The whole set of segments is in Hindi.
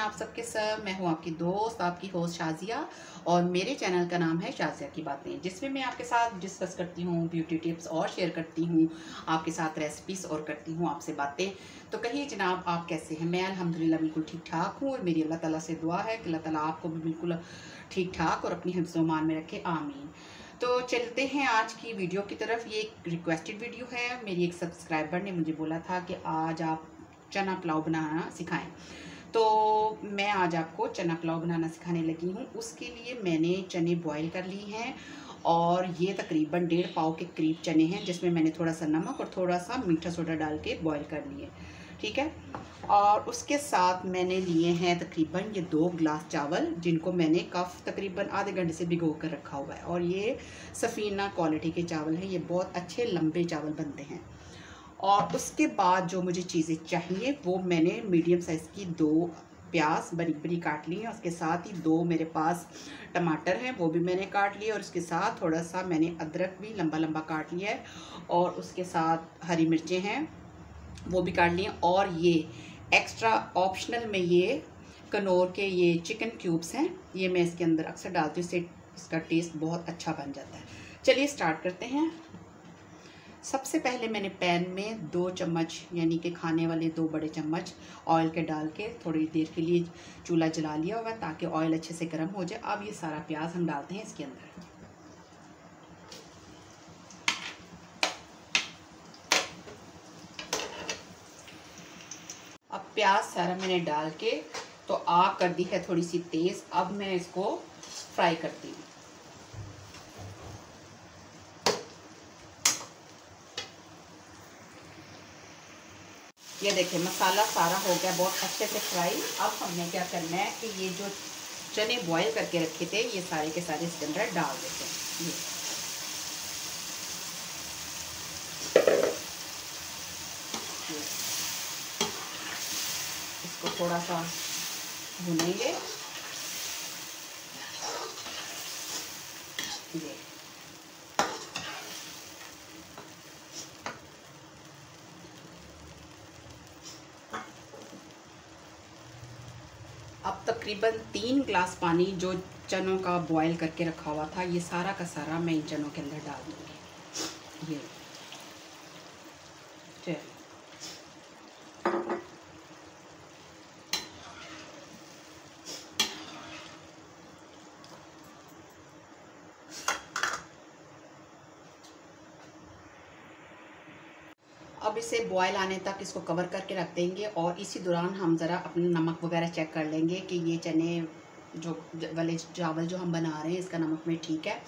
आप सबके सब। मैं हूं आपकी दोस्त, आपकी होस्ट शाजिया, और मेरे चैनल का नाम है शाजिया की बातें, जिसमें मैं आपके साथ डिस्कस करती हूं ब्यूटी टिप्स और शेयर करती हूं आपके साथ रेसिपीज़ और करती हूं आपसे बातें। तो कहिए जनाब, आप कैसे हैं? मैं अल्हम्दुलिल्लाह बिल्कुल ठीक ठाक हूँ, और मेरी अल्लाह ताला से दुआ है कि अल्लाह ताला आपको भी बिल्कुल ठीक ठाक और अपनी हिफ्ज़ मान में रखे, आमीन। तो चलते हैं आज की वीडियो की तरफ। ये एक रिक्वेस्टेड वीडियो है। मेरी एक सब्सक्राइबर ने मुझे बोला था कि आज आप चना पुलाव बनाना सिखाएं, तो मैं आज आपको चना पुलाव बनाना सिखाने लगी हूँ। उसके लिए मैंने चने बॉईल कर ली हैं, और ये तकरीबन 1.5 पाव के करीब चने हैं, जिसमें मैंने थोड़ा सा नमक और थोड़ा सा मीठा सोडा डाल के बॉईल कर लिए, ठीक है। और उसके साथ मैंने लिए हैं तकरीबन ये 2 गिलास चावल, जिनको मैंने कफ तकरीबन आधे घंटे से भिगो कर रखा हुआ है। और ये सफ़ीना क्वालिटी के चावल हैं, ये बहुत अच्छे लंबे चावल बनते हैं। और उसके बाद जो मुझे चीज़ें चाहिए वो मैंने मीडियम साइज़ की 2 प्याज बरीक बरीक काट ली है। उसके साथ ही 2 मेरे पास टमाटर हैं, वो भी मैंने काट लिए। और उसके साथ थोड़ा सा मैंने अदरक भी लंबा लंबा काट लिया है, और उसके साथ हरी मिर्चें हैं, वो भी काट लिए। और ये एक्स्ट्रा ऑप्शनल में ये कनौर के ये चिकन क्यूब्स हैं, ये मैं इसके अंदर अक्सर डालती हूँ, इससे इसका टेस्ट बहुत अच्छा बन जाता है। चलिए स्टार्ट करते हैं। सबसे पहले मैंने पैन में 2 चम्मच यानी कि खाने वाले 2 बड़े चम्मच ऑयल के डाल के थोड़ी देर के लिए चूल्हा जला लिया होगा, ताकि ऑयल अच्छे से गर्म हो जाए। अब ये सारा प्याज हम डालते हैं इसके अंदर। अब प्याज सारा मैंने डाल के तो आग कर दी है थोड़ी सी तेज़। अब मैं इसको फ्राई करती हूँ। ये देखिए मसाला सारा हो गया बहुत अच्छे से फ्राई। अब हमने क्या करना है कि ये जो चने बॉईल करके रखे थे ये सारे के सारे इसके अंदर डाल देते हैं। ये इसको थोड़ा सा भुनेंगे। ये अब तकरीबन 3 गिलास पानी जो चनों का बॉईल करके रखा हुआ था, ये सारा का सारा मैं इन चनों के अंदर डाल दूँगी। ये चलिए अब इसे बॉयल आने तक इसको कवर करके रख देंगे, और इसी दौरान हम ज़रा अपने नमक वगैरह चेक कर लेंगे कि ये चने जो वाले चावल जो हम बना रहे हैं इसका नमक में ठीक है।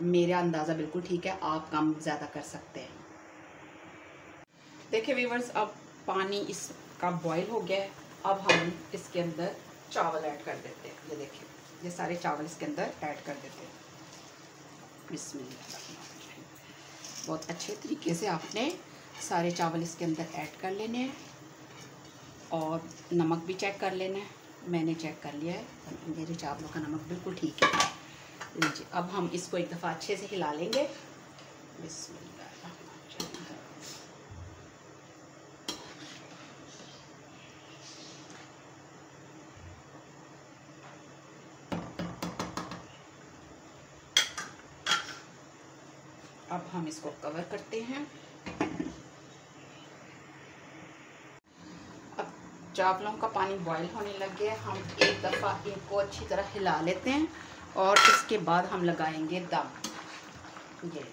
मेरा अंदाज़ा बिल्कुल ठीक है, आप कम ज़्यादा कर सकते हैं। देखिए व्यूअर्स, अब पानी इसका बॉयल हो गया है। अब हम इसके अंदर चावल ऐड कर देते हैं। ये देखिए, ये सारे चावल इसके अंदर ऐड कर देते हैं। बिस्मिल्लाह। बहुत अच्छे तरीके से आपने सारे चावल इसके अंदर ऐड कर लेने हैं, और नमक भी चेक कर लेना है। मैंने चेक कर लिया है, मेरे चावलों का नमक बिल्कुल ठीक है। लीजिए, अब हम इसको एक दफ़ा अच्छे से हिला लेंगे। बिस्मिल्लाह। अब हम इसको कवर करते हैं। अब चावलों का पानी बॉईल होने लग गया। हम एक दफ़ा इनको अच्छी तरह हिला लेते हैं, और इसके बाद हम लगाएंगे दम। ये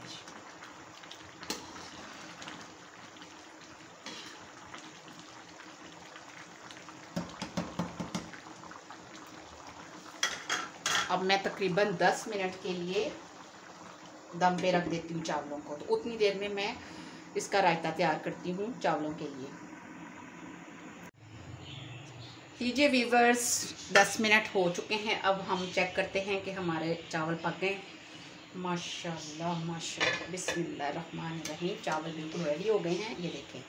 अब मैं तकरीबन 10 मिनट के लिए दम पे रख देती हूँ चावलों को। तो उतनी देर में मैं इसका रायता तैयार करती हूँ चावलों के लिए। लीजिए व्यूअर्स, 10 मिनट हो चुके हैं। अब हम चेक करते हैं कि हमारे चावल पक गए। माशाल्लाह माशाल्लाह, बिस्मिल्लाहिर्रहमानिर्रहीम। चावल बिल्कुल रेडी हो गए हैं। ये देखें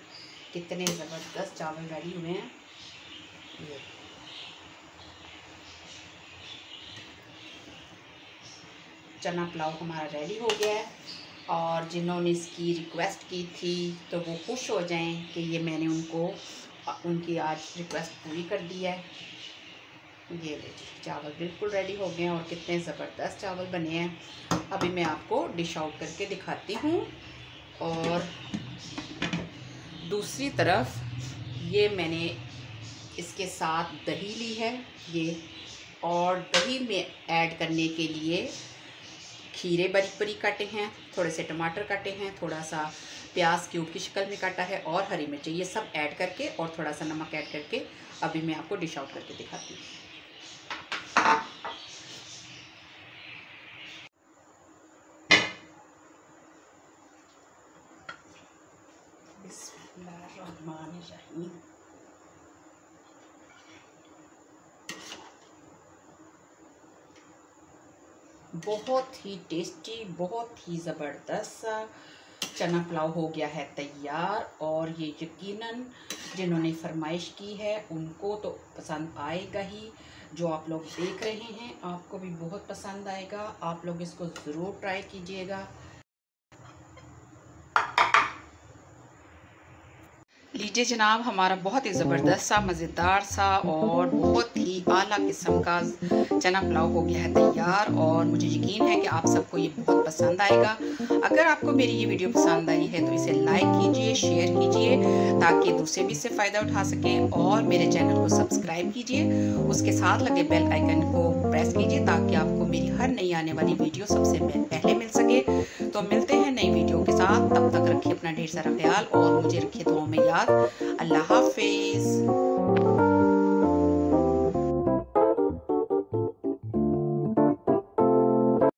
कितने ज़बरदस्त चावल रेडी हुए हैं। ये चना पुलाव हमारा रेडी हो गया है, और जिन्होंने इसकी रिक्वेस्ट की थी तो वो खुश हो जाएं कि ये मैंने उनकी आज रिक्वेस्ट पूरी कर दी है। ये लीजिए चावल बिल्कुल रेडी हो गए हैं और कितने ज़बरदस्त चावल बने हैं। अभी मैं आपको डिश आउट करके दिखाती हूँ। और दूसरी तरफ ये मैंने इसके साथ दही ली है ये, और दही में ऐड करने के लिए खीरे बारीक बारीक काटे हैं, थोड़े से टमाटर काटे हैं, थोड़ा सा प्याज क्यूब की शक्ल में काटा है और हरी मिर्च, ये सब ऐड करके और थोड़ा सा नमक ऐड करके अभी मैं आपको डिश आउट करके दिखाती हूँ। बिस्मिल्लाहिर्रहमानिर्रहीम। बहुत ही टेस्टी, बहुत ही ज़बरदस्त सा चना पुलाव हो गया है तैयार। और ये यकीनन जिन्होंने फरमाइश की है उनको तो पसंद आएगा ही। जो आप लोग देख रहे हैं आपको भी बहुत पसंद आएगा। आप लोग इसको ज़रूर ट्राई कीजिएगा। लीजिए जनाब, हमारा बहुत ही ज़बरदस्त सा, मज़ेदार सा और बहुत ही आला किस्म का चना पुलाव हो गया है तैयार। और मुझे यकीन है कि आप सबको ये बहुत पसंद आएगा। अगर आपको मेरी ये वीडियो पसंद आई है तो इसे लाइक कीजिए, शेयर कीजिए ताकि दूसरे भी इससे फ़ायदा उठा सकें। और मेरे चैनल को सब्सक्राइब कीजिए, उसके साथ लगे बेल आइकन को प्रेस कीजिए ताकि आपको मेरी हर नई आने वाली वीडियो सबसे पहले मिल सके। तो मिलते हैं नई वीडियो के साथ, तब तक रखिए अपना ढेर सारा ख्याल और मुझे रखिए दुआओं में याद। अल्लाह हाफिज़।